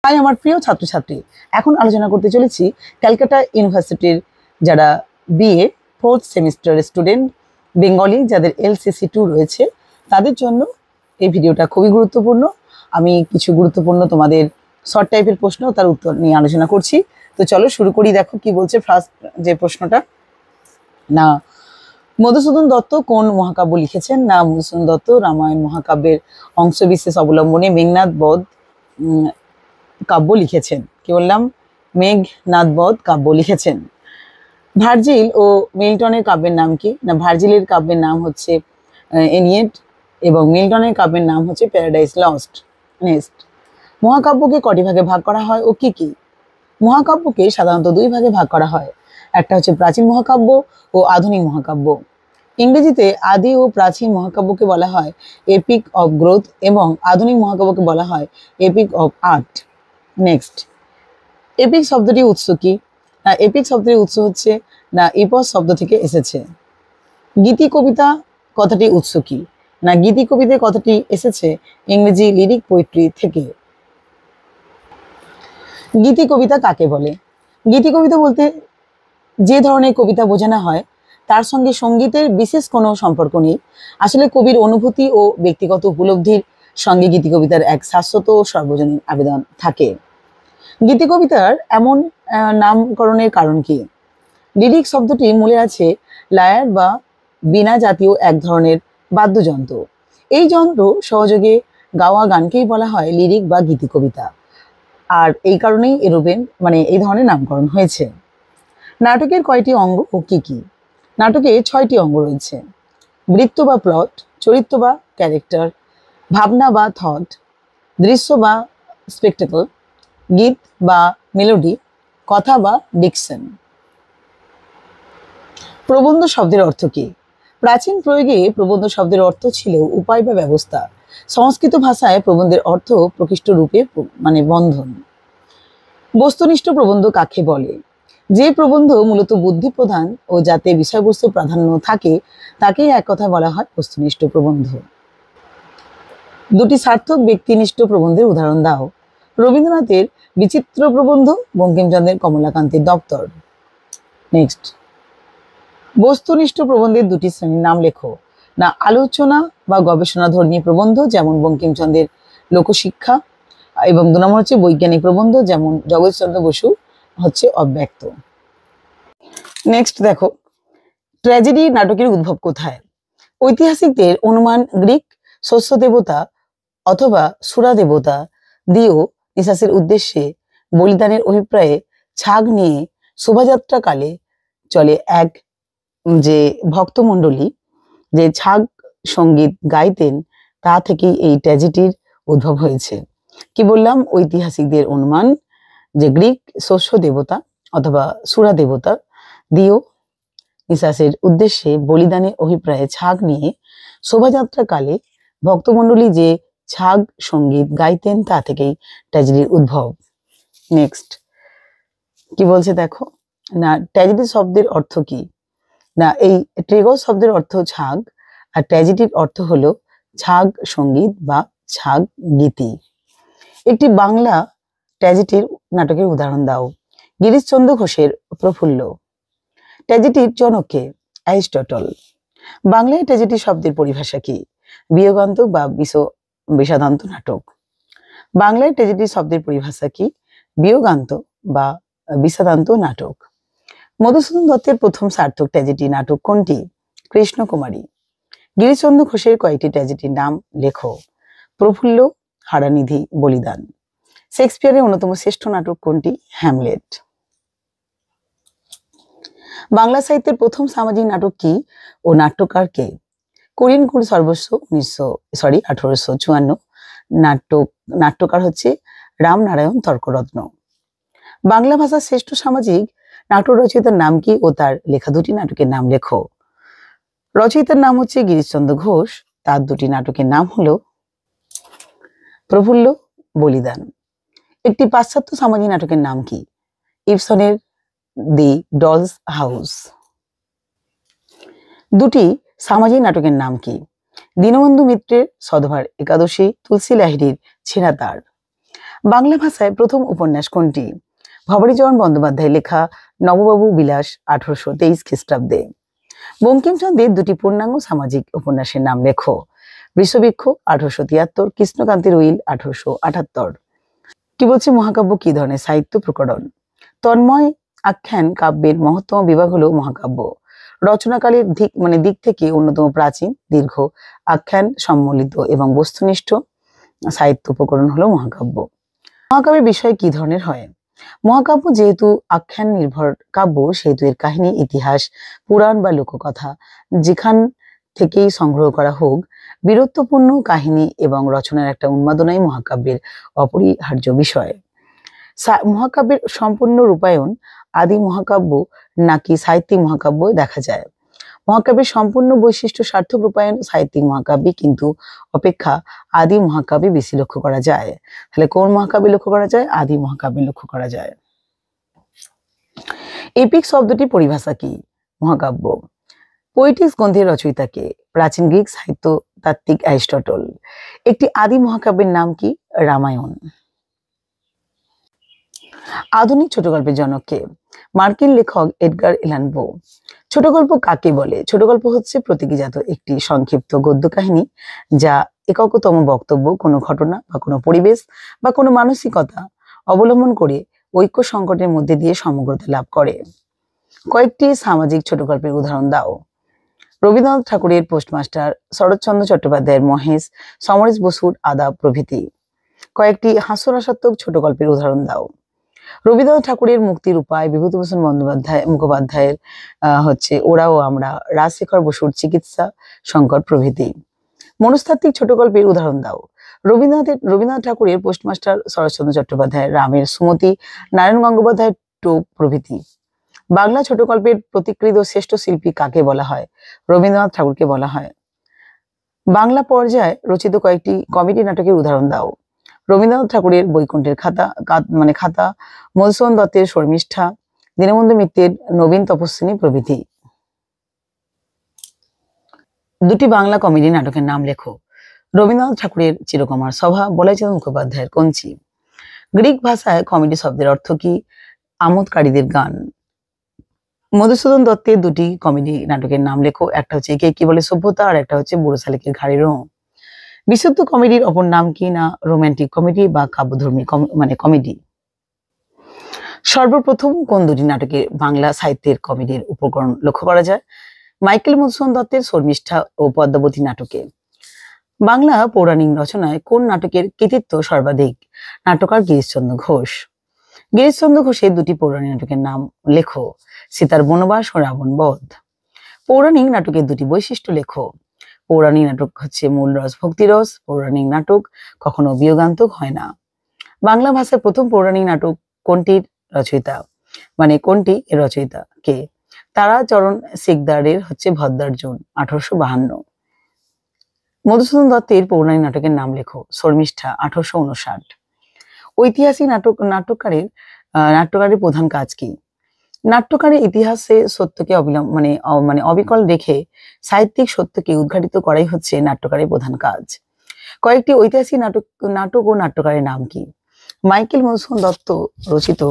High আমার প্রিয় ছাত্রছাত্রী, এখন আলোচনা করতে চলেছি ক্যালকাটা ইউনিভার্সিটির যারা বিএ 4th সেমিস্টারের স্টুডেন্ট, বেঙ্গলি যাদের LCC 2 রয়েছে তাদের জন্য এই ভিডিওটা খুবই গুরুত্বপূর্ণ। আমি কিছু গুরুত্বপূর্ণ তোমাদের শর্ট টাইপের প্রশ্ন তার উত্তর নিয়ে আলোচনা করছি। তো চলো শুরু করি। দেখো কি বলছে ফার্স্ট যে প্রশ্নটা, না মধুসূদন দত্ত কোন মহাকাব্য লিখেছেন? না মধুসূদন দত্ত রামায়ণ মহাকাব্যের অংশবিশেষ অবলম্বনে মেঘনাদ বধ কাব্য লিখেছেন। কি বললাম? মেঘনাদ বধ কাব্য লিখেছেন। ভার্জিল ও মিল্টনের কাব্যের নাম কি? না ভার্জিলের কাব্যের নাম হচ্ছে এনিয়েড এবং মিল্টনের কাব্যের নাম হচ্ছে প্যারাডাইস লস্ট। নেক্সট, মহাকাব্যকে কটি ভাগে ভাগ করা হয় ও কি কি? মহাকাব্যকে সাধারণত দুই ভাগে ভাগ করা হয়, একটা হচ্ছে প্রাচীন মহাকাব্য ও আধুনিক মহাকাব্য। ইংরেজিতে আদি ও প্রাচীন মহাকাব্যকে বলা হয় এপিক অফ গ্রোথ এবং আধুনিক মহাকাব্যকে বলা হয় epic of art. Next, epic শব্দটি উৎস কি? না এপিক শব্দটির উৎস হচ্ছে না ইপস শব্দ থেকে এসেছে। গীতি কবিতা কথাটি উৎস কি? না গীতি কবিতা কথাটি এসেছে ইংরেজি লিরিক পোয়েট্রি থেকে। গীতি কবিতা কাকে বলে? গীতি কবিতা বলতে যে ধরনের কবিতা বোঝানো হয় তার সঙ্গে সঙ্গীতের বিশেষ কোনো সম্পর্ক নেই। আসলে কবির অনুভূতি ও ব্যক্তিগত উপলব্ধির সঙ্গে গীতি কবিতার এক শাশ্বত ও সর্বজনীন আবেদন থাকে। গীতি কবিতার এমন নামকরণের কারণ কি? লিরিক শব্দটি মূলে আছে লায়ার বা বীণা জাতীয় এক ধরনের বাদ্যযন্ত্র। এই যন্ত্র সহযোগে গাওয়া গানকেই বলা হয় লিরিক বা গীতি কবিতা, আর এই কারণেই এরূপের এই ধরনের নামকরণ হয়েছে। নাটকের কয়টি অঙ্গ ও কি কি? নাটকে 6টি অঙ্গ রয়েছে। বৃত্ত বা প্লট, চরিত্র বা ক্যারেক্টার, ভাবনা বা থট, দৃশ্য বা স্পেকটেকল, গীত বা মেলোডি, কথা বা ডিকশন। প্রবন্ধ শব্দের অর্থ কি? প্রাচীন প্রয়োগে প্রবন্ধ শব্দের অর্থ ছিল উপায় বা ব্যবস্থা। সংস্কৃত ভাষায় প্রবন্ধের অর্থ প্রকৃষ্ট রূপে বন্ধন। বস্তুনিষ্ঠ প্রবন্ধ কাকে বলে? যে প্রবন্ধ মূলত বুদ্ধি প্রধান ও যাতে বিষয়বস্তু প্রাধান্য থাকে তাকেই এক কথায় বলা হয় বস্তুনিষ্ঠ প্রবন্ধ। দুটি সার্থক ব্যক্তিনিষ্ঠ প্রবন্ধের উদাহরণ দাও। রবীন্দ্রনাথের বিচিত্র প্রবন্ধ, বঙ্কিমচন্দ্রের কমলাকান্তের দপ্তর। নেক্সট, বস্তুনিষ্ঠ প্রবন্ধের দুটি শ্রেণীর নাম লেখো। না আলোচনা বা গবেষণাধর্মী প্রবন্ধ যেমন বঙ্কিমচন্দ্রের লোকশিক্ষা, এবং 2 নম্বর হচ্ছে বৈজ্ঞানিক প্রবন্ধ যেমন জগদীশচন্দ্র বসু হচ্ছে অব্যক্ত। নেক্সট দেখো, ট্র্যাজেডি নাটকের উদ্ভব কোথায়? ঐতিহাসিকদের অনুমান গ্রিক শস্য দেবতা অথবা সুরা দেবতা দিওনিসাসের উদ্দেশ্যে বলিদানের অভিপ্রায়ে ছাগ নিয়ে শোভাযাত্রা কালে চলে এক যে ভক্তমণ্ডলী যে ছাগ সঙ্গীত গাইতেন তা থেকেই এই ট্র্যাজেডির উদ্ভব হয়েছে। কি বললাম? ঐতিহাসিকদের অনুমান যে গ্রিক শস্য দেবতা অথবা সুরা দেবতা দিওনিসাসের উদ্দেশ্যে বলিদানের অভিপ্রায়ে ছাগ নিয়ে শোভাযাত্রা কালে ভক্তমণ্ডলী যে ছাগ সঙ্গীত গাইতেন তা থেকেই ট্র্যাজেডির উদ্ভব। নেক্সট, কি বলছে দেখো, না ট্র্যাজেডি শব্দের অর্থ কি? না এই ট্রেগস শব্দের অর্থ ছাগ, আর ট্র্যাজেডির অর্থ হলো ছাগ সঙ্গীত বা ছাগ গীতি। একটি বাংলা ট্র্যাজেডির নাটকের উদাহরণ দাও। গিরিশচন্দ্র ঘোষের প্রফুল্ল। ট্র্যাজেডির জনক কে? অ্যারিস্টটল। বাংলায় ট্র্যাজেডি শব্দের পরিভাষা কি? বিয়োগান্তক বা বিষাদান্ত নাটক। বাংলায় ট্র্যাজেডি শব্দের পরিভাষা কি? বিয়োগান্তক বা বিষাদান্ত নাটক। মধুসূদন দত্তের প্রথম সার্থক ট্র্যাজেডি নাটক কোনটি? কৃষ্ণকুমারী। গিরিশচন্দ্র ঘোষের কয়েকটি ট্র্যাজেডির নাম লেখো। প্রফুল্ল, হারানিধি, বলিদান। শেক্সপিয়ারের অন্যতম শ্রেষ্ঠ নাটক কোনটি? হ্যামলেট। বাংলা সাহিত্যের প্রথম সামাজিক নাটক কি ও নাট্যকার কে? কুড়িন কুড় সর্বস্ব 1854। নাট্যকার হচ্ছে রামনারায়ণ তর্করত্ন। বাংলা ভাষার শ্রেষ্ঠ সামাজিক নাটক রচয়িতার নাম কি ও তার লেখা দুটি নাটকের নাম লেখো। রচয়িতার নাম হচ্ছে গিরিশচন্দ্র ঘোষ, তার দুটি নাটকের নাম হলো প্রফুল্ল, বলিদান। একটি পাশ্চাত্য সামাজিক নাটকের নাম কি? ইবসনের দি ডলস হাউস। দুটি সামাজিক নাটকের নাম কি? দীনবন্ধু মিত্রের সধবার একাদশী, তুলসী লাহিড়ীর ছেঁড়া তার। বাংলা ভাষায় প্রথম উপন্যাস কোনটি? ভবানীচরণ বন্দ্যোপাধ্যায় লেখা নববাবু বিলাস 1823 খ্রিস্টাব্দে। বঙ্কিমচন্দ্রের দুটি পূর্ণাঙ্গ সামাজিক উপন্যাসের নাম লেখো। বৃষবৃক্ষ 1873, কৃষ্ণকান্তের উইল 1878। কি বলছে, মহাকাব্য কি ধরনের সাহিত্য প্রকরণ? তন্ময় আখ্যান কাব্যের মহত্তম বিভাগ হলো মহাকাব্য। রচনাকালের দিক থেকে অন্যতম প্রাচীন, দীর্ঘ, আখ্যান সম্মিলিত এবং বস্তুনিষ্ঠ সাহিত্য উপকরণ হলো মহাকাব্য। মহাকাব্যের বিষয় কি ধরনের হয়? মহাকাব্য যেহেতু আখ্যান নির্ভর কাব্য, সেহেতু এর কাহিনী, ইতিহাস, পুরাণ বা লোককথা যেখান থেকেই সংগ্রহ করা হোক, বীরত্বপূর্ণ কাহিনী এবং রচনার একটা উন্মাদনাই মহাকাব্যের অপরিহার্য বিষয়। মহাকাব্যের সম্পূর্ণ রূপায়ণ আদি মহাকাব্য নাকি সাহিত্যিক মহাকাব্য দেখা যায়। মহাকাব্যের সম্পূর্ণ বৈশিষ্ট্য সার্থক রূপায়ণ সাহিত্যিক মহাকাব্যে কিন্তু অপেক্ষা আদি মহাকাব্যে বেশি লক্ষ্য করা যায়। তাহলে কোন মহাকাব্যে লক্ষ্য করা যায়? আদি মহাকাব্যে লক্ষ্য করা যায়। এপিক শব্দটির পরিভাষা কি? মহাকাব্য। পোয়েটিক্স গ্রন্থের রচয়িতাকে? প্রাচীন গ্রিক সাহিত্য তাত্ত্বিক অ্যারিস্টটল। একটি আদি মহাকাব্যের নাম কি? রামায়ণ। আধুনিক ছোট গল্পের জনককে? মার্কিন লেখক এডগার এলান পো। ছোট গল্প কাকে বলে? ছোট গল্প হচ্ছে প্রতীকীজাত একটি সংক্ষিপ্ত গদ্য কাহিনী যা এককতম বক্তব্য, কোনো ঘটনা বা কোনো পরিবেশ বা কোনো মানসিকতা অবলম্বন করে ঐক্য সংকটের মধ্যে দিয়ে সমগ্রতা লাভ করে। কয়েকটি সামাজিক ছোট গল্পের উদাহরণ দাও। রবীন্দ্রনাথ ঠাকুরের পোস্টমাস্টার, শরৎচন্দ্র চট্টোপাধ্যায়ের মহেশ, সমরেশ বসুর আদাব প্রভৃতি। কয়েকটি হাস্যরসাত্মক ছোট গল্পের উদাহরণ দাও। রবীন্দ্রনাথ ঠাকুরের মুক্তির উপায়, বিভূতিভূষণ মুখোপাধ্যায়ের হচ্ছে ওরা ও আমরা, রাজশেখর বসুর চিকিৎসা সংকট প্রভৃতি। মনস্তাত্ত্বিক ছোট গল্পের উদাহরণ দাও। রবীন্দ্রনাথ ঠাকুরের পোস্টমাস্টার, শরৎচন্দ্র চট্টোপাধ্যায়ের রামের সুমতি, নারায়ণ গঙ্গোপাধ্যায়ের টোপ প্রভৃতি। বাংলা ছোট গল্পের প্রতিকৃত শ্রেষ্ঠ শিল্পী কাকে বলা হয়? রবীন্দ্রনাথ ঠাকুরকে বলা হয়। বাংলা পর্যায়ে রচিত কয়েকটি কমেডি নাটকের উদাহরণ দাও। রবীন্দ্রনাথ ঠাকুরের বৈকুণ্ঠের খাতা, মধুসূদন দত্তের শর্মিষ্ঠা, দীনবন্ধু মিত্রের নবীন তপস্বিনী প্রভৃতি। দুটি বাংলা কমেডি নাটকের নাম লেখো। রবীন্দ্রনাথ ঠাকুরের চিরকুমার সভা, বলাইচাঁদ মুখোপাধ্যায়ের কঞ্চি। গ্রিক ভাষায় কমেডি শব্দের অর্থ কি? আমোদকারীদের গান। মধুসূদন দত্তের দুটি কমেডি নাটকের নাম লেখো। একটা হচ্ছে একে কি বলে সভ্যতা, আর একটা হচ্ছে বুড়ো শালিকের ঘাড়ে রোঁ। বিশুদ্ধ কমেডির অপর নাম কি? না রোমান্টিক কমেডি বা কাব্যধর্মী কমেডি। সর্বপ্রথম কোন দুটি নাটকে বাংলা সাহিত্যের কমেডির উপকরণ লক্ষ্য করা যায়? মাইকেল মধুসূদন দত্তের শর্মিষ্ঠা ও পদ্মাবতী নাটকে। বাংলা পৌরাণিক রচনায় কোন নাটকের কৃতিত্ব সর্বাধিক? নাট্যকার গিরিশচন্দ্র ঘোষ। গিরিশচন্দ্র ঘোষের দুটি পৌরাণিক নাটকের নাম লেখো। সীতার বনবাস ও রাবণ বধ। পৌরাণিক নাটকের দুটি বৈশিষ্ট্য লেখো। পৌরাণিক নাটক হচ্ছে মূল রস ভক্তিরস, পৌরাণিক নাটক কখনো বিয়োগান্তক হয় না। বাংলা ভাষায় প্রথম পৌরাণিক নাটক কোনটির রচয়িতা? কোনটি এর রচয়িতা কে? তারাচরণ সিকদারের হচ্ছে ভদ্রার্জুন 1852। মধুসূদন দত্তের পৌরাণিক নাটকের নাম লেখো। শর্মিষ্ঠা 1859। ঐতিহাসিক নাট্যকারের প্রধান কাজ কি? নাট্যকারের ইতিহাসে সত্যকে অবিকল রেখে সাহিত্যিক সত্যকে উদ্ঘাটিত করাই হচ্ছে নাট্যকারের প্রধান কাজ। কয়েকটি ঐতিহাসিক নাটক ও নাট্যকারের নাম কি? মাইকেল মধুসূদন দত্ত রচিত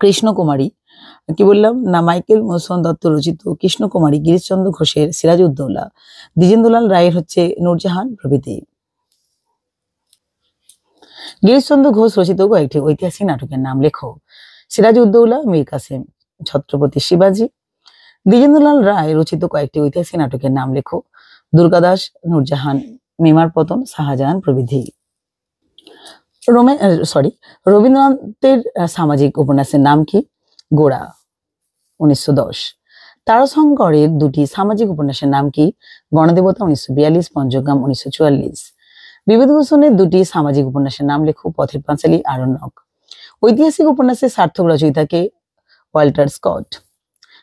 কৃষ্ণকুমারী, মাইকেল মধুসূদন দত্ত রচিত কৃষ্ণকুমারী, গিরিশচন্দ্র ঘোষের সিরাজউদ্দৌলা, দ্বিজেন্দ্রলাল রায়ের হচ্ছে নূরজাহান প্রভৃতি। গিরিশচন্দ্র ঘোষ রচিত কয়েকটি ঐতিহাসিক নাটকের নাম লেখো। সিরাজউদ্দৌলা, মীর কাসেম, ছত্রপতি শিবাজী। দ্বিজেন্দ্রলাল রায় রচিত কয়েকটি ঐতিহাসিক নাটকের নাম লেখো। দুর্গাদাস, নূরজাহান, মেমার পতন, শাহজাহান প্রভৃতি। রবীন্দ্রনাথের সামাজিক উপন্যাসের নাম কি? গোড়া 1910। তারাশঙ্করের দুটি সামাজিক উপন্যাসের নাম কি? গণদেবতা 1942, পঞ্চগ্রাম 1944। বিভূতিভূষণের দুটি সামাজিক উপন্যাসের নাম লেখো। পথের পাঁচালী, আরণ্যক। ঐতিহাসিক উপন্যাসের সার্থক রচয়িতাকে? Walter Scott.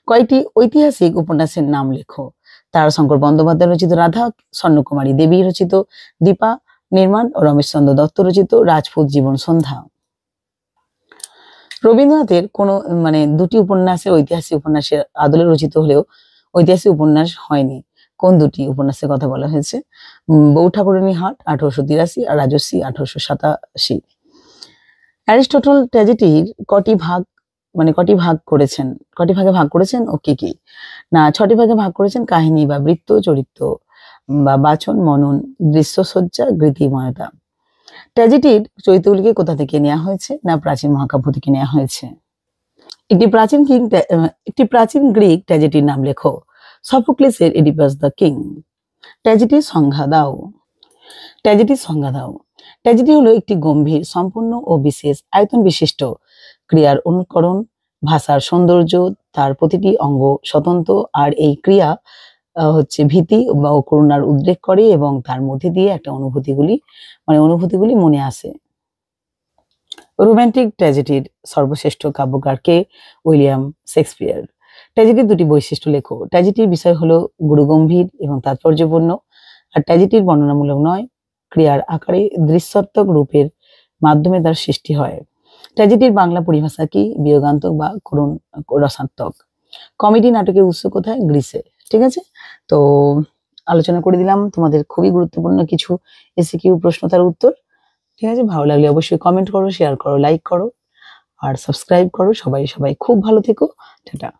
কয়েকটি ঐতিহাসিক উপন্যাসের নাম লেখো। তারাশঙ্কর বন্দ্যোপাধ্যায় রচিত রাধা, স্বর্ণকুমারী দেবী রচিত দীপা নির্মাণ ও রমেশচন্দ্র দত্ত রচিত রাজপুত জীবন সন্ধ্যা। রবীন্দ্রনাথের কোন দুটি উপন্যাসের ঐতিহাসিক উপন্যাসের আদলে রচিত হলেও ঐতিহাসিক উপন্যাস হয়নি। কোন দুটি উপন্যাসের কথা বলা হয়েছে? বউ ঠাকুরানী হাট 1883 আর রাজশ্রী 1887। অ্যারিস্টটল ট্র্যাজেডির কটি ভাগে ভাগ করেছেন ও কি কি? না, 6টি ভাগে ভাগ করেছেন। কাহিনী বা বৃত্ত, চরিত্র বা বাচন, মনন, দৃশ্যসজ্জা, গীতিময়তা। ট্র্যাজেডির চরিত্রগুলিকে কোথা থেকে নেওয়া হয়েছে? না, প্রাচীন মহাকাব্য থেকে নেওয়া হয়েছে। একটি প্রাচীন গ্রিক ট্র্যাজেডির নাম লেখো। সফোক্লিসের এডিপাস দ্য কিং। ট্র্যাজেডির সংজ্ঞা দাও। ট্র্যাজেডি হলো একটি গম্ভীর, সম্পূর্ণ ও বিশেষ আয়তন বিশিষ্ট ক্রিয়ার অনুকরণ। ভাষার সৌন্দর্য, তার প্রতিটি অঙ্গ স্বতন্ত্র, আর এই ক্রিয়া হচ্ছে ভীতি বা করুণার উদ্রেক করে এবং তার মধ্যে দিয়ে একটা অনুভূতিগুলি মনে আসে। রোমান্টিক ট্র্যাজেডির সর্বশ্রেষ্ঠ কাব্যকার কে? William Shakespeare. ট্র্যাজেডির দুটি বৈশিষ্ট্য লেখো। ট্র্যাজেডির বিষয় হলো গুরুগম্ভীর এবং তাৎপর্যপূর্ণ, আর ট্র্যাজেডির বর্ণনামূলক নয়, ক্রিয়ার আকারে দৃশ্যাত্মক রূপের মাধ্যমে তার সৃষ্টি হয়। ট্র্যাজেডির বাংলা পরিভাষা কি? বিয়োগান্তক বা করুণ রসাত্মক। কমেডি নাটকের উৎস কোথায়? গ্রিসে। ঠিক আছে, তো আলোচনা করে দিলাম তোমাদের খুবই গুরুত্বপূর্ণ কিছু এসিকিউ প্রশ্ন, তার উত্তর। ঠিক আছে, ভালো লাগলে অবশ্যই কমেন্ট করো, শেয়ার করো, লাইক করো আর সাবস্ক্রাইব করো। সবাই খুব ভালো থেকো। টাটা।